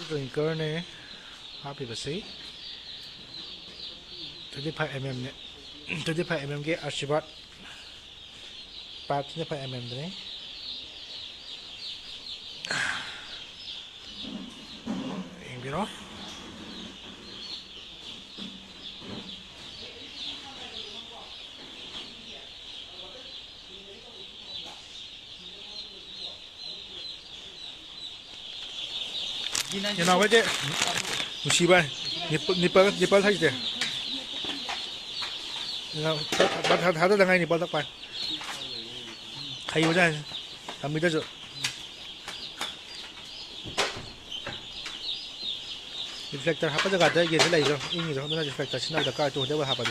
drinker ne happy basi 25 mm ne 25 mm ke Ashirvad 25 mm ne Biro Yennao cái chứ musiba Nipple thấy chưa bắt hạt được ngay Nipple tắc bài hay quá ra làm gì đó rồi reflector hapa jaga ada ye lai jo ini jo na reflector sina da ka to de wa hapa